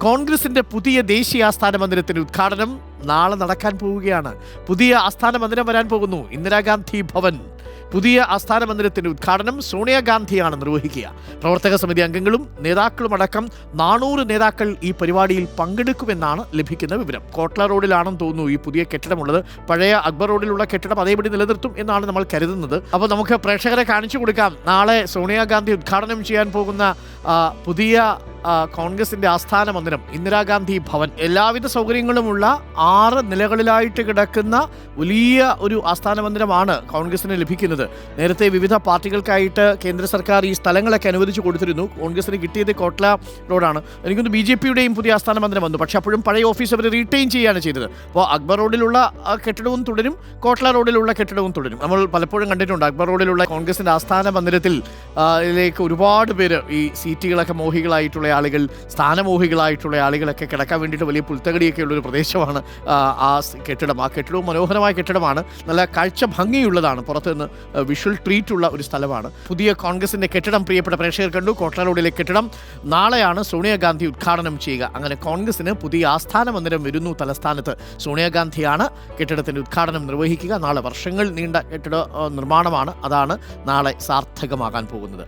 കോൺഗ്രസിന്റെ പുതിയ ദേശീയ ആസ്ഥാന മന്ദിരത്തിന്റെ ഉദ്ഘാടനം നാളെ നടക്കാൻ പോവുകയാണ്. പുതിയ ആസ്ഥാന മന്ദിരം വരാൻ പോകുന്നു. ഇന്ദിരാഗാന്ധി ഭവൻ. പുതിയ ആസ്ഥാന മന്ദിരത്തിന്റെ ഉദ്ഘാടനം സോണിയാഗാന്ധിയാണ് നിർവഹിക്കുക. പ്രവർത്തക സമിതി അംഗങ്ങളും നേതാക്കളും അടക്കം 400 നേതാക്കൾ ഈ പരിപാടിയിൽ പങ്കെടുക്കുമെന്നാണ് ലഭിക്കുന്ന വിവരം. കോട്ട്ല റോഡിലാണെന്ന് തോന്നുന്നു ഈ പുതിയ കെട്ടിടമുള്ളത്. പഴയ അക്ബർ റോഡിലുള്ള കെട്ടിടം അതേപടി നിലനിർത്തും എന്നാണ് നമ്മൾ കരുതുന്നത്. അപ്പോൾ നമുക്ക് പ്രേക്ഷകരെ കാണിച്ചു കൊടുക്കാം നാളെ സോണിയാഗാന്ധി ഉദ്ഘാടനം ചെയ്യാൻ പോകുന്ന പുതിയ കോൺഗ്രസിന്റെ ആസ്ഥാന മന്ദിരം ഇന്ദിരാഗാന്ധി ഭവൻ. എല്ലാവിധ സൗകര്യങ്ങളുമുള്ള 6 നിലകളിലായിട്ട് കിടക്കുന്ന വലിയ ഒരു ആസ്ഥാന മന്ദിരമാണ് കോൺഗ്രസിന് ലഭിക്കുന്നത്. നേരത്തെ വിവിധ പാർട്ടികൾക്കായിട്ട് കേന്ദ്ര സർക്കാർ ഈ സ്ഥലങ്ങളൊക്കെ അനുവദിച്ചു കൊടുത്തിരുന്നു. കോൺഗ്രസിന് കിട്ടിയത് കോട്ട്ല റോഡാണ്. എനിക്കൊന്ന് BJPയുടെയും പുതിയ ആസ്ഥാന മന്ദിരം വന്നു. പക്ഷേ അപ്പോഴും പഴയ ഓഫീസ് അവർ റീറ്റെയിൻ ചെയ്യുകയാണ് ചെയ്തത്. അപ്പോൾ അക്ബർ റോഡിലുള്ള കെട്ടിടവും തുടരും, കോട്ട്ല റോഡിലുള്ള കെട്ടിടവും തുടരും. നമ്മൾ പലപ്പോഴും കണ്ടിട്ടുണ്ട് അക്ബർ റോഡിലുള്ള കോൺഗ്രസിന്റെ ആസ്ഥാന മന്ദിരത്തിൽ ഇതിലേക്ക് ഒരുപാട് പേര് ഈ സീറ്റുകളൊക്കെ മോഹികളായിട്ടുള്ള ആളുകൾ, സ്ഥാനമോഹികളായിട്ടുള്ള ആളുകളൊക്കെ കിടക്കാൻ വേണ്ടിയിട്ട് വലിയ പുൽത്തകടിയൊക്കെ ഉള്ളൊരു പ്രദേശമാണ് ആ കെട്ടിടം. ആ കെട്ടിടവും മനോഹരമായ കെട്ടിടമാണ്. നല്ല കാഴ്ച ഭംഗിയുള്ളതാണ്. പുറത്ത് നിന്ന് വിഷ്വൽ ട്രീറ്റ് ഉള്ള ഒരു സ്ഥലമാണ്. പുതിയ കോൺഗ്രസിന്റെ കെട്ടിടം പ്രിയപ്പെട്ട പ്രേക്ഷകർ കണ്ടു. കോട്ട്ല റോഡിലെ കെട്ടിടം നാളെയാണ് സോണിയാഗാന്ധി ഉദ്ഘാടനം ചെയ്യുക. അങ്ങനെ കോൺഗ്രസിന് പുതിയ ആസ്ഥാന മന്ദിരം വരുന്നു തലസ്ഥാനത്ത്. സോണിയാഗാന്ധിയാണ് കെട്ടിടത്തിന്റെ ഉദ്ഘാടനം നിർവഹിക്കുക. നാളെ വർഷങ്ങൾ നീണ്ട കെട്ടിട നിർമ്മാണമാണ്. അതാണ് നാളെ സാർത്ഥകമാകാൻ പോകുന്നത്.